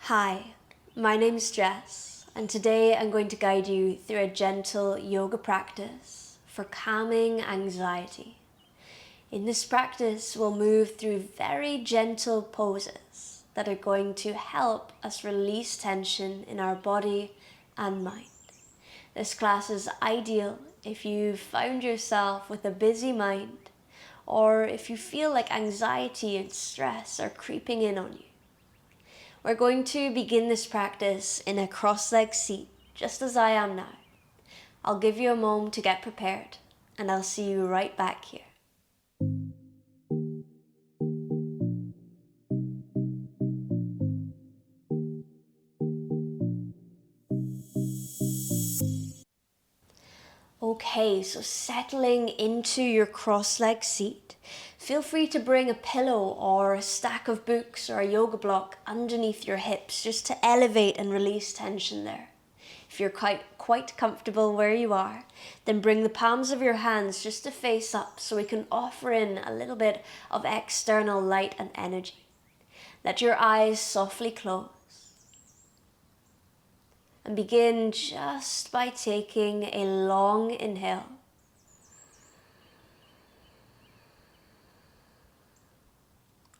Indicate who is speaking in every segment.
Speaker 1: Hi, my name's Jess, and today I'm going to guide you through a gentle yoga practice for calming anxiety. In this practice, we'll move through very gentle poses that are going to help us release tension in our body and mind. This class is ideal if you've found yourself with a busy mind, or if you feel like anxiety and stress are creeping in on you. We're going to begin this practice in a cross-legged seat, just as I am now. I'll give you a moment to get prepared, and I'll see you right back here. Okay, so settling into your cross-legged seat, feel free to bring a pillow or a stack of books or a yoga block underneath your hips just to elevate and release tension there. If you're quite comfortable where you are, then bring the palms of your hands just to face up so we can offer in a little bit of external light and energy. Let your eyes softly close. And begin just by taking a long inhale.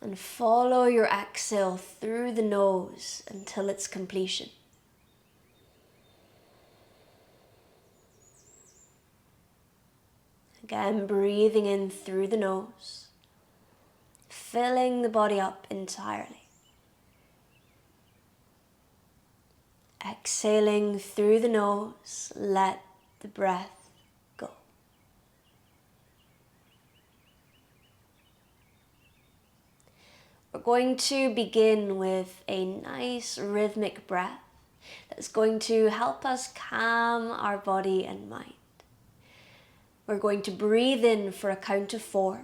Speaker 1: And follow your exhale through the nose until its completion. Again, breathing in through the nose, filling the body up entirely. Exhaling through the nose, let the breath go. We're going to begin with a nice rhythmic breath that's going to help us calm our body and mind. We're going to breathe in for a count of 4,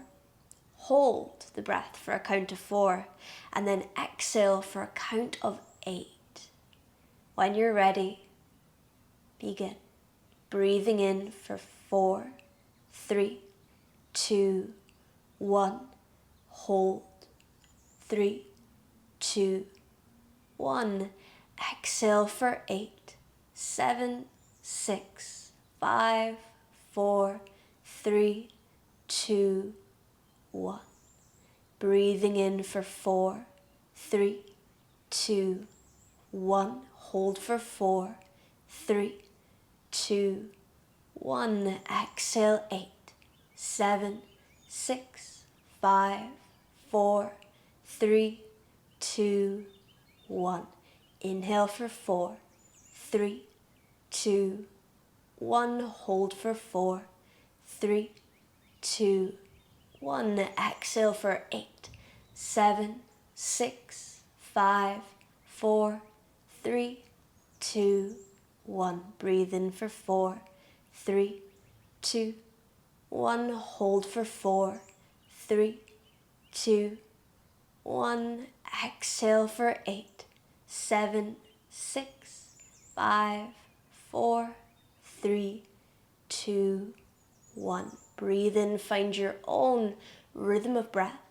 Speaker 1: hold the breath for a count of 4, and then exhale for a count of 8. When you're ready, begin. Breathing in for 4, 3, 2, 1. Hold. 3, 2, 1. Exhale for 8, 7, 6, 5, 4, 3, 2, 1. Breathing in for 4, 3, 2, 1. Hold for 4, 3, 2, 1. Exhale 8, 7, 6, 5, 4, 3, 2, 1. Inhale for 4, 3, 2, 1. Hold for 4, 3, 2, 1. Exhale for 8, 7, 6, 5, 4, 3, 2, 1. Breathe in for 4, 3, 2, 1. Hold for 4, 3, 2, 1. Exhale for 8, 7, 6, 5, 4, 3, 2, 1. Breathe in, find your own rhythm of breath.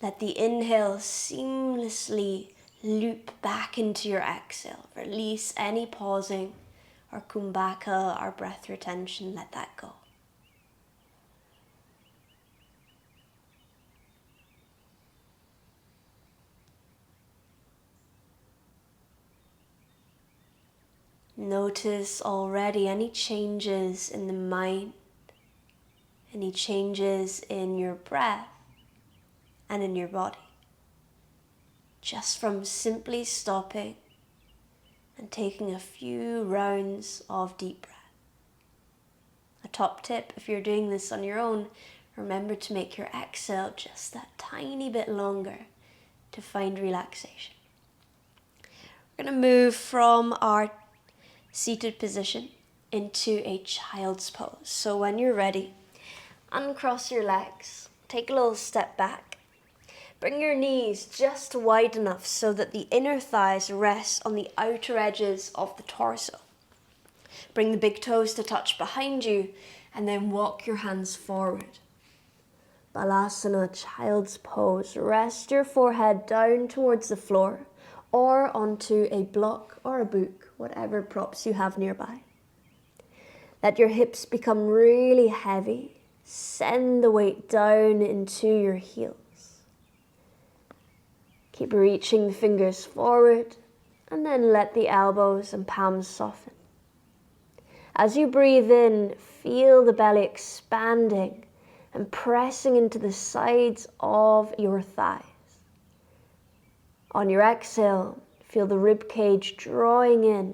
Speaker 1: Let the inhale seamlessly loop back into your exhale. Release any pausing or kumbhaka or breath retention. Let that go. Notice already any changes in the mind, any changes in your breath and in your body. Just from simply stopping and taking a few rounds of deep breath. A top tip, if you're doing this on your own, remember to make your exhale just that tiny bit longer to find relaxation. We're going to move from our seated position into a child's pose. So when you're ready, uncross your legs, take a little step back. Bring your knees just wide enough so that the inner thighs rest on the outer edges of the torso. Bring the big toes to touch behind you and then walk your hands forward. Balasana, child's pose. Rest your forehead down towards the floor or onto a block or a book, whatever props you have nearby. Let your hips become really heavy. Send the weight down into your heels. Keep reaching the fingers forward and then let the elbows and palms soften. As you breathe in, feel the belly expanding and pressing into the sides of your thighs. On your exhale, feel the rib cage drawing in,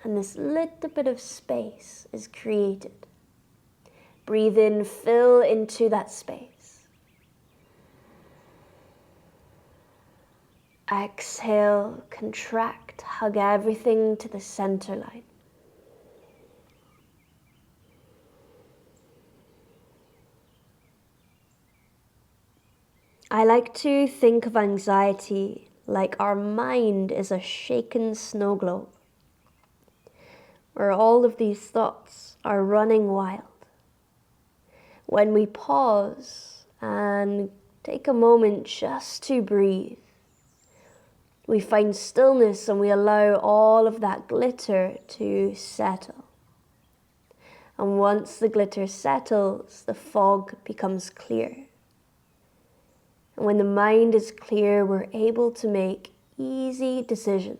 Speaker 1: and this little bit of space is created. Breathe in, fill into that space. Exhale, contract, hug everything to the center line. I like to think of anxiety like our mind is a shaken snow globe, where all of these thoughts are running wild. When we pause and take a moment just to breathe, we find stillness and we allow all of that glitter to settle. And once the glitter settles, the fog becomes clear. And when the mind is clear, we're able to make easy decisions.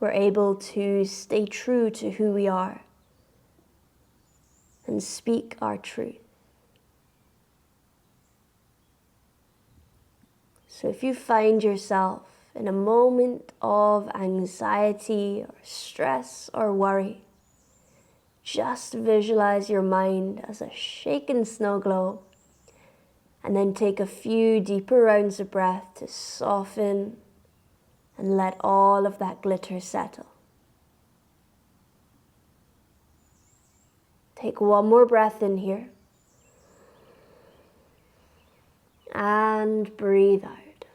Speaker 1: We're able to stay true to who we are and speak our truth. So if you find yourself in a moment of anxiety or stress or worry, just visualize your mind as a shaken snow globe, and then take a few deeper rounds of breath to soften and let all of that glitter settle. Take one more breath in here. And breathe out.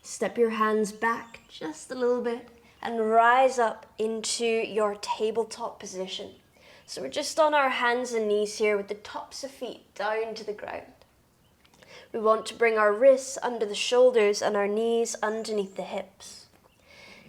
Speaker 1: Step your hands back just a little bit and rise up into your tabletop position. So we're just on our hands and knees here with the tops of feet down to the ground. We want to bring our wrists under the shoulders and our knees underneath the hips.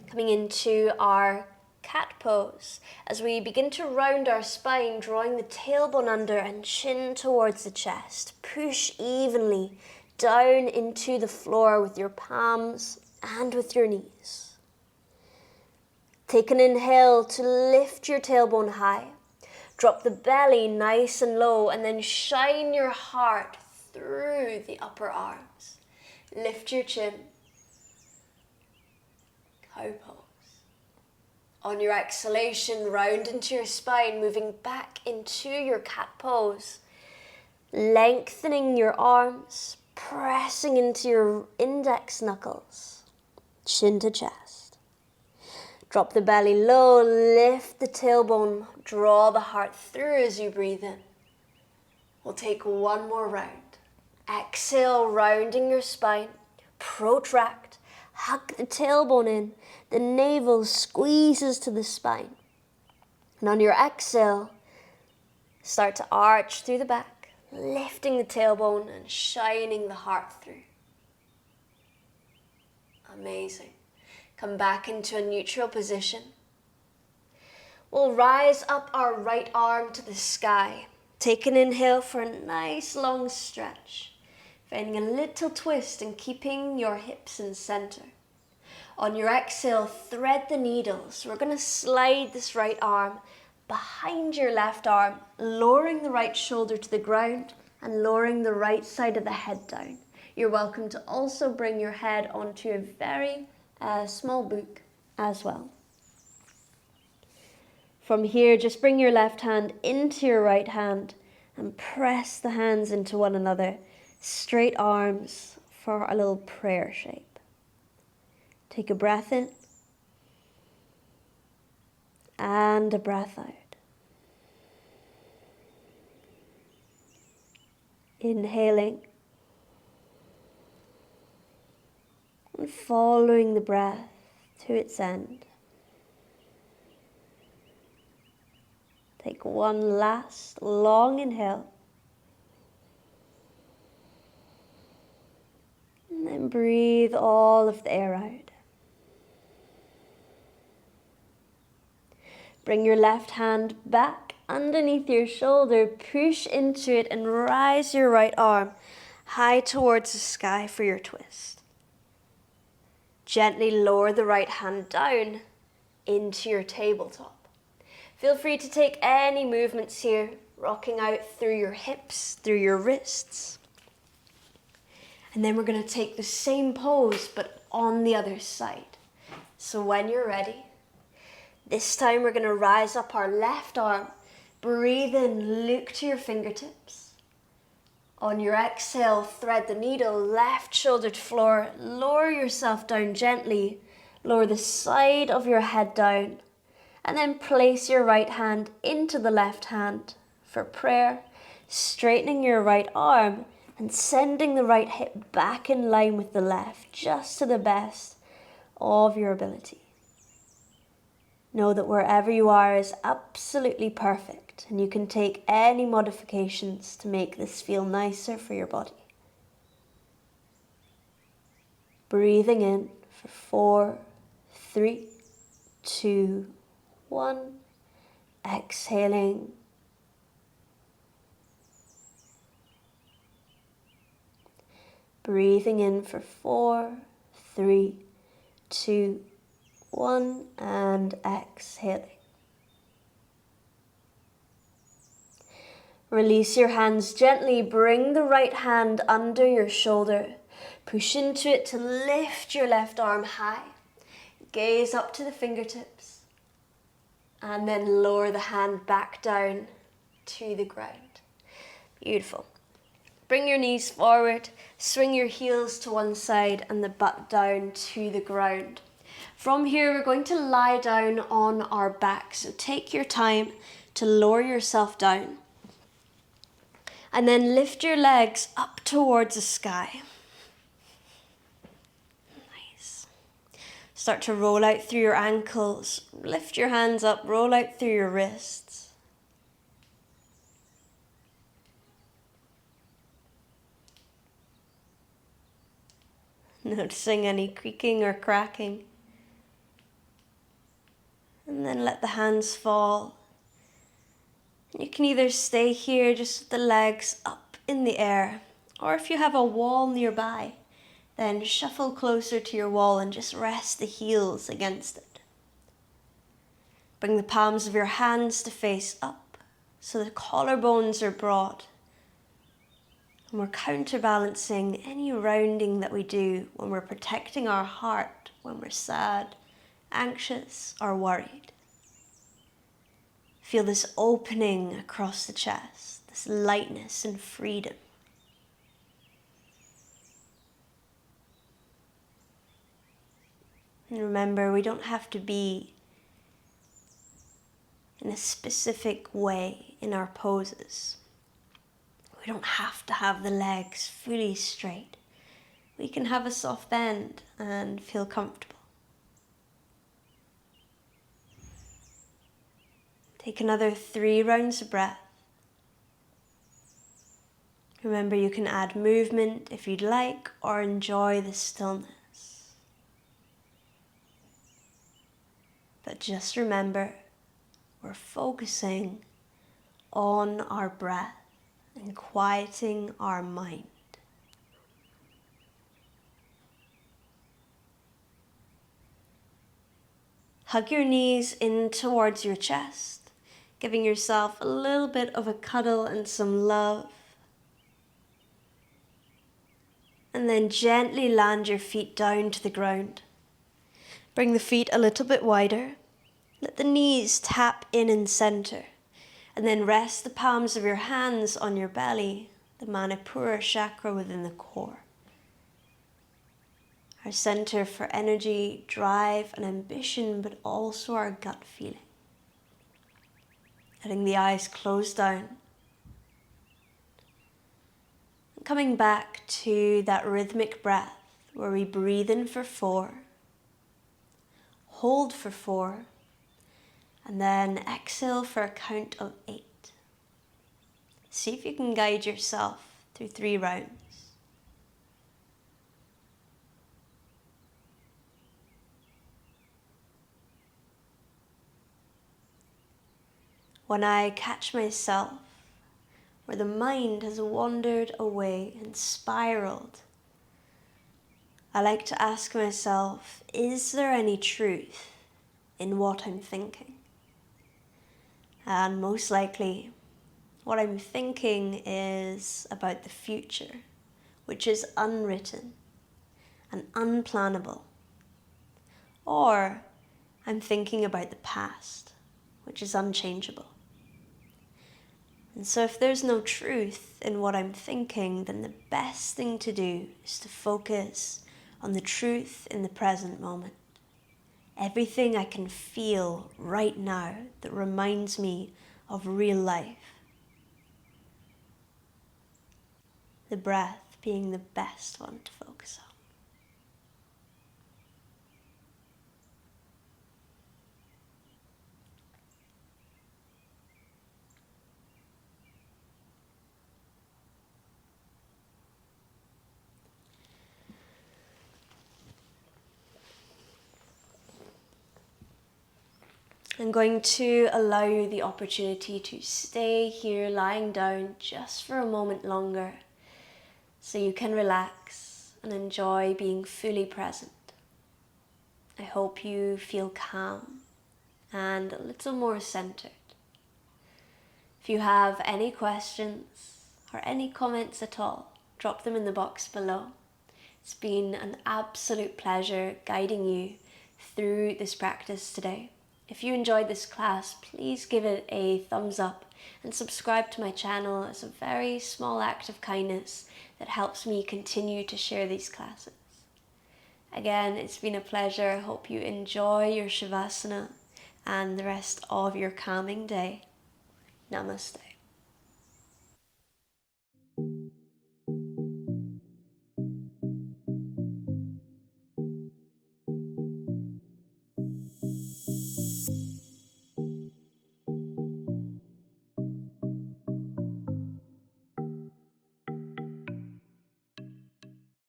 Speaker 1: Coming into our cat pose as we begin to round our spine, drawing the tailbone under and chin towards the chest. Push evenly down into the floor with your palms and with your knees. Take an inhale to lift your tailbone high. Drop the belly nice and low and then shine your heart through the upper arms. Lift your chin. Cow pose. On your exhalation, round into your spine, moving back into your cat pose. Lengthening your arms, pressing into your index knuckles, chin to chest. Drop the belly low, lift the tailbone, draw the heart through as you breathe in. We'll take one more round. Exhale, rounding your spine, protract, hug the tailbone in, the navel squeezes to the spine. And on your exhale, start to arch through the back, lifting the tailbone and shining the heart through. Amazing. Come back into a neutral position. We'll rise up our right arm to the sky. Take an inhale for a nice long stretch. Finding a little twist and keeping your hips in center. On your exhale, thread the needles. We're going to slide this right arm behind your left arm, lowering the right shoulder to the ground and lowering the right side of the head down. You're welcome to also bring your head onto a very small book as well. From here, just bring your left hand into your right hand and press the hands into one another. Straight arms for a little prayer shape. Take a breath in and a breath out. Inhaling and following the breath to its end. Take one last long inhale. And breathe all of the air out. Bring your left hand back underneath your shoulder, push into it and rise your right arm high towards the sky for your twist. Gently lower the right hand down into your tabletop. Feel free to take any movements here, rocking out through your hips, through your wrists. And then we're going to take the same pose, but on the other side. So when you're ready, this time we're going to rise up our left arm. Breathe in, look to your fingertips. On your exhale, thread the needle, left shoulder to floor. Lower yourself down gently. Lower the side of your head down. And then place your right hand into the left hand for prayer. Straightening your right arm and sending the right hip back in line with the left, just to the best of your ability. Know that wherever you are is absolutely perfect, and you can take any modifications to make this feel nicer for your body. Breathing in for 4, 3, 2, 1. Exhaling. Breathing in for 4, 3, 2, 1, and exhaling. Release your hands gently. Bring the right hand under your shoulder. Push into it to lift your left arm high. Gaze up to the fingertips. And then lower the hand back down to the ground. Beautiful. Bring your knees forward. Swing your heels to one side and the butt down to the ground. From here, we're going to lie down on our back. So take your time to lower yourself down. And then lift your legs up towards the sky. Nice. Start to roll out through your ankles. Lift your hands up, roll out through your wrists. Noticing any creaking or cracking. And then let the hands fall. You can either stay here just with the legs up in the air, or if you have a wall nearby, then shuffle closer to your wall and just rest the heels against it. Bring the palms of your hands to face up so the collarbones are broad. And we're counterbalancing any rounding that we do when we're protecting our heart, when we're sad, anxious, or worried. Feel this opening across the chest, this lightness and freedom. And remember, we don't have to be in a specific way in our poses. We don't have to have the legs fully straight. We can have a soft bend and feel comfortable. Take another 3 rounds of breath. Remember, you can add movement if you'd like, or enjoy the stillness. But just remember, we're focusing on our breath and quieting our mind. Hug your knees in towards your chest, giving yourself a little bit of a cuddle and some love. And then gently land your feet down to the ground. Bring the feet a little bit wider. Let the knees tap in and center. And then rest the palms of your hands on your belly, the Manipura chakra within the core. Our center for energy, drive, and ambition, but also our gut feeling. Letting the eyes close down. Coming back to that rhythmic breath where we breathe in for 4, hold for 4, and then exhale for a count of 8. See if you can guide yourself through 3 rounds. when I catch myself where the mind has wandered away and spiraled, I like to ask myself, is there any truth in what I'm thinking? And most likely, what I'm thinking is about the future, which is unwritten and unplannable. Or I'm thinking about the past, which is unchangeable. And so if there's no truth in what I'm thinking, then the best thing to do is to focus on the truth in the present moment. Everything I can feel right now that reminds me of real life. The breath being the best one to focus on. I'm going to allow you the opportunity to stay here lying down just for a moment longer so you can relax and enjoy being fully present. I hope you feel calm and a little more centered. If you have any questions or any comments at all, drop them in the box below. It's been an absolute pleasure guiding you through this practice today. If you enjoyed this class, please give it a thumbs up and subscribe to my channel as a very small act of kindness that helps me continue to share these classes. Again, it's been a pleasure. I hope you enjoy your Shavasana and the rest of your calming day. Namaste.